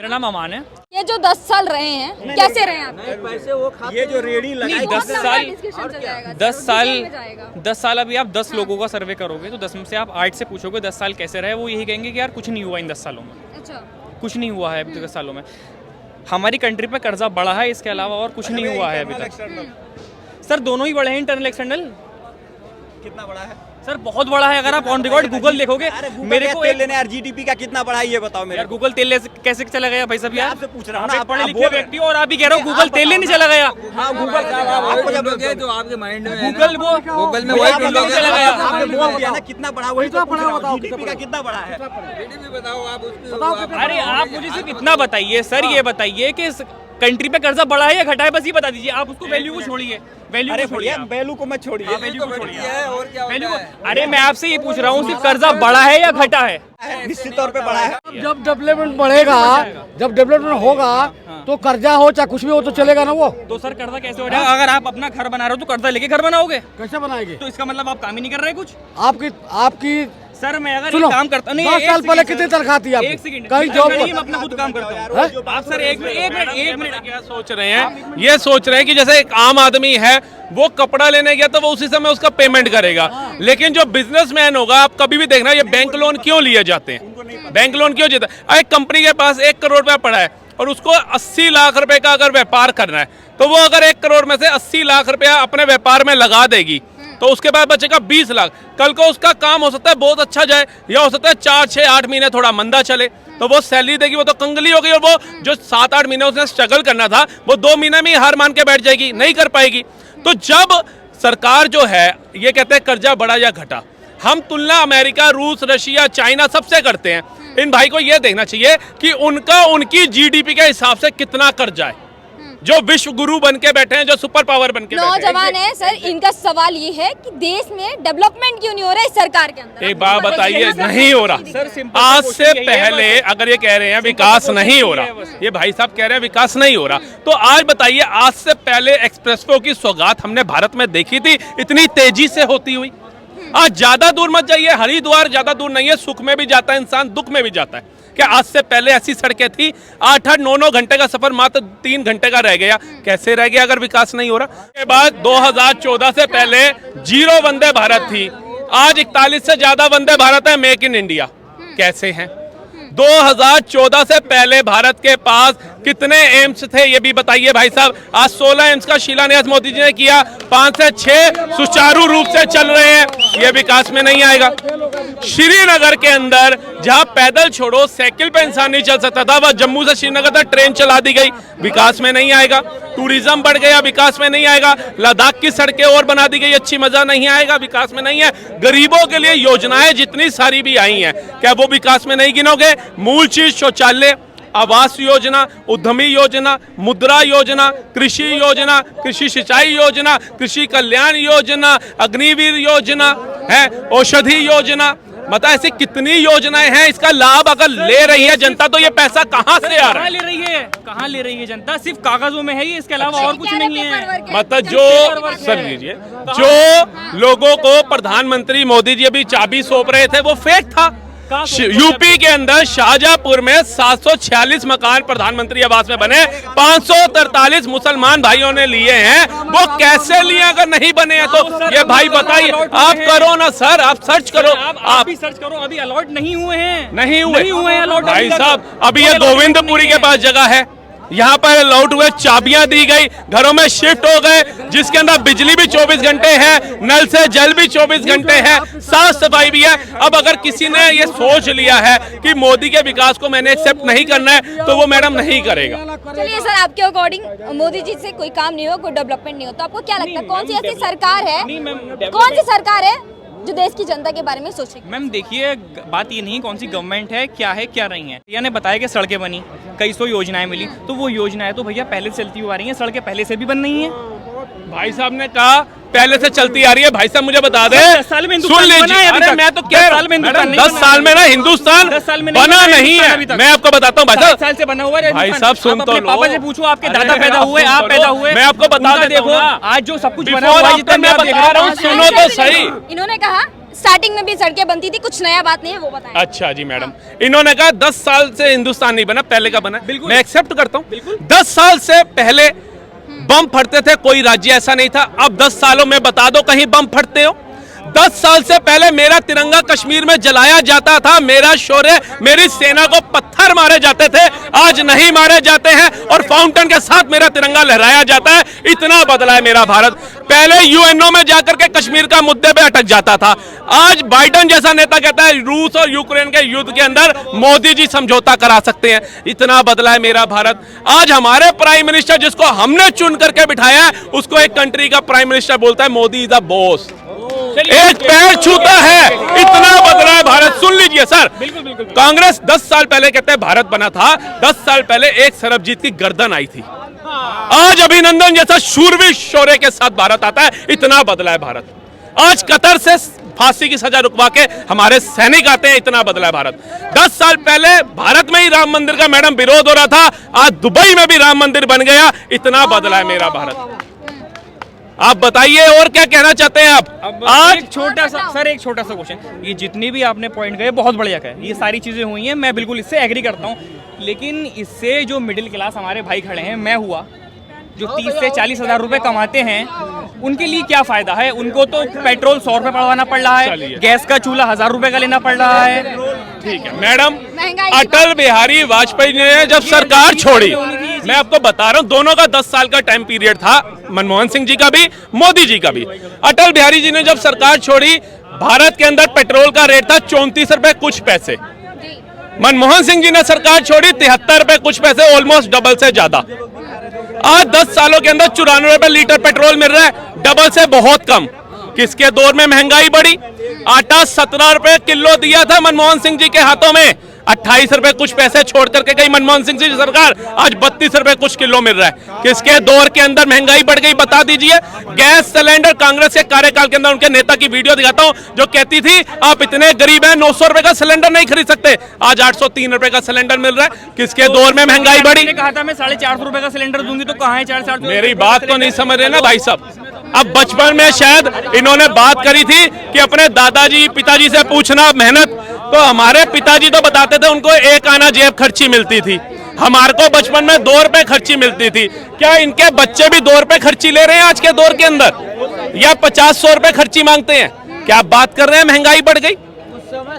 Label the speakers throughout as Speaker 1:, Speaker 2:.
Speaker 1: मेरा नाम अमान है।
Speaker 2: ये जो 10 साल रहे हैं कैसे रहे आप?
Speaker 3: पैसे वो खाते, ये जो रेडी लगाई
Speaker 1: 10 साल अभी आप 10 लोगों का सर्वे करोगे तो 10 में से आप 8 से पूछोगे 10 साल कैसे रहे, वो यही कहेंगे कि यार कुछ नहीं हुआ इन 10 सालों में।
Speaker 2: अच्छा,
Speaker 1: कुछ नहीं हुआ है अभी 10 सालों में। हमारी कंट्री पे कर्जा बढ़ा है, इसके अलावा और कुछ नहीं हुआ है अभी तक। सर दोनों ही बड़े हैं, इंटरनल एक्सटर्नल।
Speaker 3: कितना बड़ा है
Speaker 1: सर? बहुत बड़ा है। अगर आप ऑन रिकॉर्ड गूगल देखोगे, मेरे को
Speaker 3: तेल लेने यार जीडीपी का कितना बड़ा है ये बताओ मेरे
Speaker 1: यार गूगल तेल कैसे चला गया भाई साहब? यार
Speaker 3: आपसे पूछ रहा हूँ
Speaker 1: आप
Speaker 3: ना,
Speaker 1: पढ़े
Speaker 3: आप
Speaker 1: लिखे
Speaker 3: बोल रहे
Speaker 1: व्यक्ति हो और आप भी कह रहे हो गूगल तेल नहीं चला गया।
Speaker 3: हाँ गूगल आपको जब
Speaker 4: जो आपके माइंड में
Speaker 1: गूगल वो
Speaker 4: गूगल में वही ढूंढोगे।
Speaker 1: चला गया।
Speaker 3: आपने बोल दिया ना कितना बड़ा, वही तो पूछ रहा हूँ जीडीपी का कितना बड़ा है।
Speaker 4: जीडीपी बताओ आप उसकी।
Speaker 1: अरे आप मुझे सिर्फ इतना बताइए सर, ये बताइए कि कंट्री पे कर्जा बढ़ा है या घटा है, बस ये बता दीजिए। आप उसको वैल्यू को छोड़िए, वैल्यू
Speaker 3: अरे
Speaker 1: को छोड़िए,
Speaker 3: वैल्यू को मत छोड़िए,
Speaker 1: वैल्यू को छोड़िए
Speaker 4: और क्या
Speaker 1: वैल्यू को। अरे मैं आपसे ये पूछ रहा हूँ सिर्फ कर्जा बढ़ा है या घटा है?
Speaker 3: निश्चित तौर पे बड़ा है।
Speaker 5: जब डेवलपमेंट बढ़ेगा, जब डेवलपमेंट होगा तो कर्जा हो चाहे कुछ भी हो तो चलेगा ना वो।
Speaker 1: तो सर कर्जा कैसे हो जाएगा? अगर आप अपना घर बना रहे हो तो कर्जा लेके घर बनाओगे,
Speaker 5: कैसे बनाएंगे?
Speaker 1: तो इसका मतलब आप काम ही नहीं कर रहे कुछ।
Speaker 5: आपकी
Speaker 1: सर मैं अगर
Speaker 5: सुनो,
Speaker 1: ये काम करता नहीं,
Speaker 5: 10 साल पहले कितनी तनख्वाह थी आपकी?
Speaker 1: एक सेकंड,
Speaker 5: कहीं जॉब
Speaker 1: मैं अपना खुद काम करता हूँ। आप सर एक मिनट
Speaker 6: क्या सोच रहे हैं? ये सोच रहे हैं कि जैसे एक आम आदमी है वो कपड़ा लेने गया तो वो उसी समय उसका पेमेंट करेगा, लेकिन जो बिजनेसमैन होगा, आप कभी भी देखना ये बैंक लोन क्यों लिए जाते हैं, बैंक लोन क्यों देता है? एक कंपनी के पास 1 करोड़ रुपया पड़ा है और उसको 80 लाख रुपए का अगर व्यापार करना है तो वो अगर 1 करोड़ में से 80 लाख रुपया अपने व्यापार में लगा देगी तो उसके बाद बचेगा 20 लाख। कल को उसका काम हो सकता है बहुत अच्छा जाए, या हो सकता है 4, 6, 8 महीने थोड़ा मंदा चले तो वो सैलरी देगी, वो तो कंगली हो गई, और वो जो 7, 8 महीने उसने स्ट्रगल करना था वो 2 महीने में ही हार मान के बैठ जाएगी, नहीं कर पाएगी। तो जब सरकार जो है ये कहते हैं कर्जा बढ़ा या घटा, हम तुलना अमेरिका, रूस, रशिया, चाइना सबसे करते हैं। इन भाई को ये देखना चाहिए कि उनकी जीडीपी के हिसाब से कितना कर्जा है, जो विश्व गुरु बन के बैठे हैं, जो सुपर पावर बन के बैठे हैं।
Speaker 2: नौजवान है सर, इनका सवाल ये है कि देश में डेवलपमेंट क्यों नहीं हो रहा है इस सरकार के अंदर?
Speaker 6: एक बात बताइए, नहीं हो रहा। आज से पहले अगर ये कह रहे हैं विकास नहीं हो रहा, ये भाई साहब कह रहे हैं विकास नहीं हो रहा, तो आज बताइए आज से पहले एक्सप्रेसवे की सौगात हमने भारत में देखी थी इतनी तेजी से होती हुई? आज ज्यादा दूर मत जाइए, हरिद्वार ज्यादा दूर नहीं है, सुख में भी जाता है इंसान, दुख में भी जाता है। क्या आज से पहले ऐसी सड़कें थी? 8-8, 9-9 घंटे का सफर मात्र 3 घंटे का रह गया। कैसे रह गया अगर विकास नहीं हो रहा? के बाद 2014 से पहले 0 वंदे भारत थी, आज 41 से ज्यादा वंदे भारत है मेक इन इंडिया। कैसे हैं? 2014 से पहले भारत के पास कितने एम्स थे ये भी बताइए भाई साहब। आज 16 एम्स का शिलान्यास मोदी जी ने किया, 5 से 6 सुचारू रूप से चल रहे हैं, ये विकास में नहीं आएगा। श्रीनगर के अंदर जहां पैदल छोड़ो साइकिल पे इंसान नहीं चल सकता था, वह जम्मू से श्रीनगर तक ट्रेन चला दी गई, विकास में नहीं आएगा। टूरिज्म बढ़ गया, विकास में नहीं आएगा। लद्दाख की सड़कें और बना दी गई, अच्छी, मजा नहीं आएगा, विकास में नहीं है। गरीबों के लिए योजनाएं जितनी सारी भी आई हैं, क्या वो विकास में नहीं गिनोगे? मूल चीज शौचालय, आवास योजना, उद्यमी योजना, मुद्रा योजना, कृषि योजना, कृषि सिंचाई योजना, कृषि कल्याण योजना, अग्निवीर योजना है, औषधि योजना, मतलब ऐसी कितनी योजनाएं हैं। इसका लाभ अगर ले रही है जनता तो ये पैसा कहां से आ रहा है?
Speaker 1: ले रही है, कहाँ ले रही है जनता? सिर्फ कागजों में है ये, इसके अलावा और कुछ नहीं है।
Speaker 6: मतलब जो सर लीजिए, जो लोगों को प्रधानमंत्री मोदी जी अभी चाबी सौंप रहे थे वो फेक था। यूपी के अंदर शाहजहांपुर में 746 मकान प्रधानमंत्री आवास में बने, 543 मुसलमान भाइयों ने लिए हैं। वो कैसे लिए अगर नहीं बने हैं तो ये भाई बताइए। आप करो ना सर, आप सर्च करो,
Speaker 1: आप भी सर्च करो, अभी अलॉट नहीं हुए हैं,
Speaker 6: नहीं हुए
Speaker 1: हैं अलॉट
Speaker 6: भाई साहब। अभी ये गोविंदपुरी के पास जगह है, यहाँ पर अलॉट हुए, चाबियां दी गई, घरों में शिफ्ट हो गए, जिसके अंदर बिजली भी 24 घंटे है, नल से जल भी 24 घंटे है, साफ सफाई भी है। अब अगर किसी ने ये सोच लिया है कि मोदी के विकास को मैंने एक्सेप्ट नहीं करना है तो वो मैडम नहीं करेगा।
Speaker 2: चलिए सर, आपके अकॉर्डिंग मोदी जी से कोई काम नहीं हुआ, कोई डेवलपमेंट नहीं हो, तो आपको क्या लगता है कौन सी ऐसी सरकार है, कौन सी सरकार है जो देश की जनता के बारे में सोचेगी?
Speaker 1: मैम देखिए, बात ये नहीं कौन सी गवर्नमेंट है, क्या है क्या नहीं है। भैया ने बताया कि सड़कें बनी, कई सौ योजनाएं मिली, तो वो योजनाएं तो भैया पहले से चलती हुई आ रही हैं, सड़कें पहले से भी बन रही हैं।
Speaker 6: भाई साहब ने कहा पहले से चलती आ रही है। भाई साहब मुझे बता दे,
Speaker 1: 10 साल में
Speaker 6: सुन लीजिए, अरे मैं तो क्या 10 साल में ना हिंदुस्तान बना नहीं है। मैं आपको बताता हूँ भाई साहब,
Speaker 1: 7 साल से बना हुआ है
Speaker 6: भाई साहब सुन तो लो।
Speaker 1: पापा से पूछो, आपके दादा पैदा हुए, आप पैदा हुए,
Speaker 6: मैं आपको बता देता
Speaker 1: देखो
Speaker 6: हूँ
Speaker 1: आज जो सब कुछ बना
Speaker 6: Before
Speaker 1: हुआ है,
Speaker 6: after मैं बता रहा हूँ, सुनो तो सही।
Speaker 2: इन्होंने कहा स्टार्टिंग में भी सड़कें बनती थी, कुछ नया बात नहीं है, वो बताएं।
Speaker 6: अच्छा जी मैडम, इन्होंने कहा 10 साल से हिंदुस्तान नहीं बना, पहले का बना।
Speaker 1: बिल्कुल।
Speaker 6: मैं एक्सेप्ट करता हूँ, 10 साल से पहले बम फटते थे, कोई राज्य ऐसा नहीं था। अब 10 सालों में बता दो कहीं बम फटते हो? 10 साल से पहले मेरा तिरंगा कश्मीर में जलाया जाता था, मेरा शौर्य, मेरी सेना को पत्थर मारे जाते थे, आज नहीं मारे जाते हैं और फाउंटेन के साथ मेरा तिरंगा लहराया जाता है। इतना बदला है मेरा भारत। पहले यूएनओ में जाकर के कश्मीर का मुद्दे पे अटक जाता था, आज बाइडेन जैसा नेता कहता है रूस और यूक्रेन के युद्ध के अंदर मोदी जी समझौता करा सकते हैं। इतना बदला है मेरा भारत। आज हमारे प्राइम मिनिस्टर, जिसको हमने चुन करके बिठाया है, उसको एक कंट्री का प्राइम मिनिस्टर बोलता है मोदी इज द बॉस, एक पैर छूता है। इतना बदला है भारत। सुन लीजिए सर, कांग्रेस 10 साल पहले कहते हैं भारत बना था, 10 साल पहले एक सरबजीत की गर्दन आई थी, आज अभिनंदन जैसा शूरवीर शौर्य के साथ भारत आता है। इतना बदला है भारत। आज कतर से फांसी की सजा रुकवा के हमारे सैनिक आते हैं, इतना बदला है भारत। 10 साल पहले भारत में ही राम मंदिर का मैडम विरोध हो रहा था, आज दुबई में भी राम मंदिर बन गया। इतना बदला है मेरा भारत। आप बताइए और क्या कहना चाहते हैं आप?
Speaker 1: आज एक छोटा सा सर, एक छोटा सा क्वेश्चन, ये जितनी भी आपने पॉइंट गए बहुत बढ़िया है, ये सारी चीजें हुई हैं, मैं बिल्कुल इससे एग्री करता हूँ, लेकिन इससे जो मिडिल क्लास हमारे भाई खड़े हैं, मैं हुआ, जो 30 से 40 हजार रुपए कमाते हैं, उनके लिए क्या फायदा है? उनको तो पेट्रोल 100 रुपए पड़वाना पड़ रहा है, गैस का चूल्हा 1000 रुपए का लेना पड़ रहा है।
Speaker 6: ठीक है मैडम,
Speaker 2: महंगाई
Speaker 6: अटल बिहारी वाजपेयी ने जब सरकार छोड़ी, मैं आपको बता रहा हूं, दोनों का 10 साल का टाइम पीरियड था, मनमोहन सिंह जी का भी, मोदी जी का भी। अटल बिहारी जी ने जब सरकार छोड़ी, भारत के अंदर पेट्रोल का रेट था 34 रुपए कुछ पैसे। मनमोहन सिंह जी ने सरकार छोड़ी, 73 रुपए कुछ पैसे, ऑलमोस्ट डबल से ज्यादा। आज 10 सालों के अंदर 94 रुपए लीटर पेट्रोल मिल रहा है, डबल से बहुत कम। किसके दौर में महंगाई बढ़ी? आटा 17 रुपए किलो दिया था मनमोहन सिंह जी के हाथों में, 28 रुपए कुछ पैसे छोड़ करके गई मनमोहन सिंह जी सरकार, आज 32 रुपए कुछ किलो मिल रहा है। किसके दौर के अंदर महंगाई बढ़ गई बता दीजिए? गैस सिलेंडर, कांग्रेस के कार्यकाल के अंदर उनके नेता की वीडियो दिखाता हूं, जो कहती थी आप इतने गरीब हैं 900 रुपए का सिलेंडर नहीं खरीद सकते, आज 803 रुपए का सिलेंडर मिल रहा है। किसके दौर में महंगाई बढ़ी?
Speaker 1: कहा था मैं 450 रुपए का सिलेंडर दूंगी, तो कहाँ है 450?
Speaker 6: मेरी बात तो नहीं समझ रहे ना भाई साहब। अब बचपन में शायद इन्होंने बात करी थी कि अपने दादाजी पिताजी से पूछना मेहनत, तो हमारे पिताजी तो बताते थे उनको 1 आना जेब खर्ची मिलती थी, हमारे को बचपन में 2 रुपए खर्ची मिलती थी। क्या इनके बच्चे भी 2 रुपए खर्ची ले रहे हैं आज के दौर के अंदर, या 50-100 रुपए खर्ची मांगते हैं? क्या आप बात कर रहे हैं महंगाई बढ़ गई?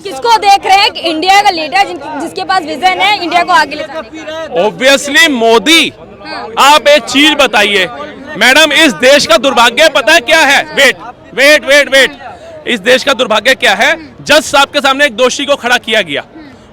Speaker 2: किसको देख रहे हैं कि इंडिया का लीडर जिसके पास विजन है इंडिया को आगे ले जाने का?
Speaker 6: ऑब्वियसली मोदी। आप एक चीज बताइए मैडम, इस देश का दुर्भाग्य पता है क्या है? वेट वेट वेट वेट, इस देश का दुर्भाग्य क्या है? जज साहब के सामने एक दोषी को खड़ा किया गया,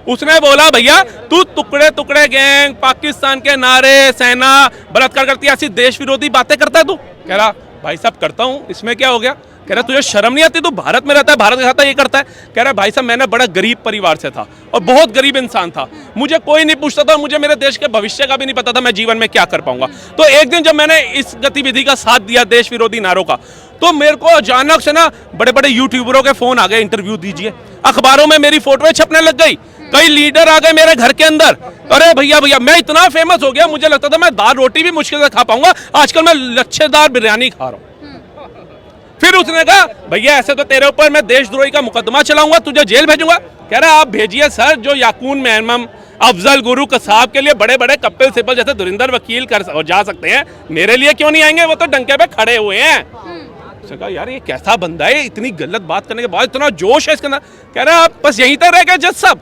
Speaker 6: उसने बोला भैया तू टुकड़े टुकड़े गैंग, पाकिस्तान के नारे, सेना बलात्कार करती है, ऐसी देश विरोधी बातें करता है तू? कह रहा भाई साहब करता हूं, इसमें क्या हो गया? कह रहा तुझे शर्म नहीं आती? तू भारत में रहता है, भारत में खाता ये करता है। कह रहा भाई साहब मैंने बड़ा गरीब परिवार से था और बहुत गरीब इंसान था, मुझे कोई नहीं पूछता था, मुझे मेरे देश के भविष्य का भी नहीं पता था मैं जीवन में क्या कर पाऊंगा। तो एक दिन जब मैंने इस गतिविधि का साथ दिया देश विरोधी नारों का, तो मेरे को अचानक से ना बड़े बड़े यूट्यूबरों के फोन आ गए, इंटरव्यू दीजिए, अखबारों में मेरी फोटोएं छपने लग गई, कई लीडर आ गए मेरे घर के अंदर। अरे भैया भैया, मैं इतना फेमस हो गया, मुझे लगता था मैं दाल रोटी भी मुश्किल से खा पाऊंगा, आजकल मैं लच्छेदार बिरयानी खा रहा हूं। फिर उसने कहा भैया ऐसे तो तेरे ऊपर मैं देशद्रोही का मुकदमा चलाऊंगा, तुझे जेल भेजूंगा। कह रहा आप भेजिए सर, जो याकून मेमम, अफजल गुरु कसाब के लिए बड़े बड़े कपिल सिब्बल जैसे धुरिंदर वकील कर जा सकते हैं, मेरे लिए क्यों नहीं आएंगे? वो तो डंके पे खड़े हुए हैं। उसने कहा यार ये कैसा बंदा है, इतनी गलत बात करने के बाद इतना जोश है इसके अंदर। कह रहा आप बस यहीं तक रह गए जज साहब,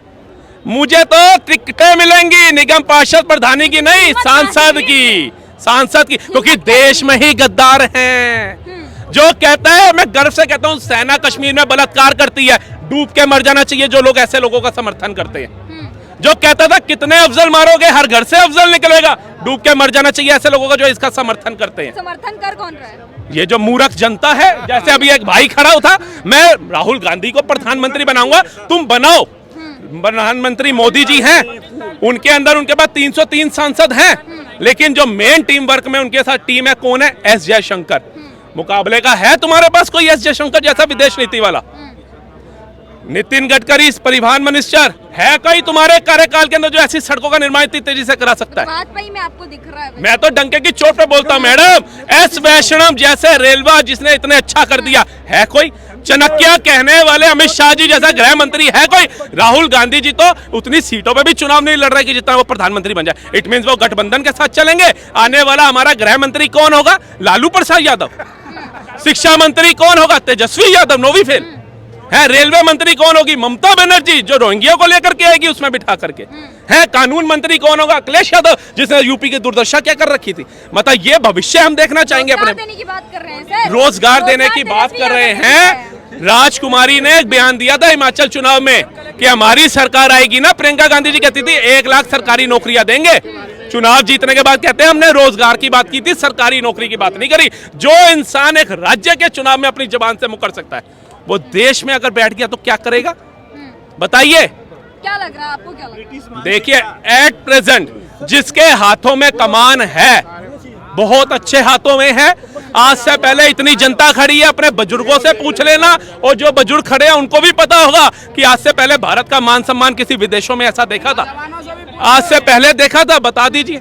Speaker 6: मुझे तो टिकटें मिलेंगी निगम पार्षद प्रधानी की नहीं, सांसद की, क्योंकि देश में ही गद्दार हैं। जो कहता है, मैं गर्व से कहता हूं, सेना कश्मीर में बलात्कार करती है, डूब के मर जाना चाहिए जो लोग ऐसे लोगों का समर्थन करते हैं। जो कहता था कितने अफजल मारोगे, हर घर से अफजल निकलेगा, डूब के मर जाना चाहिए ऐसे लोगों का जो इसका समर्थन करते हैं।
Speaker 2: समर्थन कर कौन रहा है?
Speaker 6: ये जो मूर्ख जनता है, जैसे अभी एक भाई खड़ा था, मैं राहुल गांधी को प्रधानमंत्री बनाऊंगा, तुम बनाओ, प्रधानमंत्री मोदी जी हैं, उनके अंदर उनके पास 303 सांसद हैं, लेकिन जो मेन टीम वर्क में उनके साथ टीम है कौन है? एस जयशंकर। मुकाबले का है तुम्हारे पास कोई एस जयशंकर जैसा विदेश नीति वाला? नितिन गडकरी परिवहन मिनिस्टर है कोई तुम्हारे कार्यकाल के अंदर जो ऐसी सड़कों का निर्माण इतनी तेजी से करा सकता है?
Speaker 2: वाजपेयी में आपको दिख रहा है?
Speaker 6: मैं तो डंके की चोट पे बोलता हूँ मैडम, एस वैष्णव जैसे रेलवे जिसने इतने अच्छा कर दिया है कोई? चनक्या कहने वाले अमित शाह जी जैसा गृह मंत्री है कोई? राहुल गांधी जी तो उतनी सीटों पे भी चुनाव नहीं लड़ रहे कि जितना वो प्रधानमंत्री बन जाए। इट मींस वो गठबंधन के साथ चलेंगे। आने वाला हमारा गृह मंत्री कौन होगा? लालू प्रसाद यादव। शिक्षा मंत्री कौन होगा? Tejashwi Yadav, no we fail है। रेलवे मंत्री कौन होगी? ममता बनर्जी, जो रोहिंग्या को लेकर के आएगी उसमें बिठा करके है। कानून मंत्री कौन होगा? अखिलेश यादव, जिसने यूपी की दुर्दशा क्या कर रखी थी। मतलब ये भविष्य हम देखना चाहेंगे अपने।
Speaker 2: देने की बात कर रहे हैं सर,
Speaker 6: रोजगार देने की बात कर रहे हैं। राजकुमारी ने एक बयान दिया था हिमाचल चुनाव में कि हमारी सरकार आएगी ना, प्रियंका गांधी जी कहती थी 1 लाख सरकारी नौकरियां देंगे। चुनाव जीतने के बाद कहते हैं हमने रोजगार की बात की थी, सरकारी नौकरी की बात नहीं करी। जो इंसान एक राज्य के चुनाव में अपनी जबान से मुकर सकता है, वो देश में अगर बैठ गया तो क्या करेगा? बताइए।
Speaker 2: क्या लग रहा है आपको? क्या लग रहा है?
Speaker 6: देखिए, एट प्रेजेंट जिसके हाथों में कमान है, बहुत अच्छे हाथों में है। आज से पहले इतनी जनता खड़ी है, अपने बुजुर्गों से पूछ लेना, और जो बुजुर्ग खड़े हैं उनको भी पता होगा कि आज से पहले भारत का मान सम्मान किसी विदेशों में ऐसा देखा था? आज से पहले देखा था? बता दीजिए।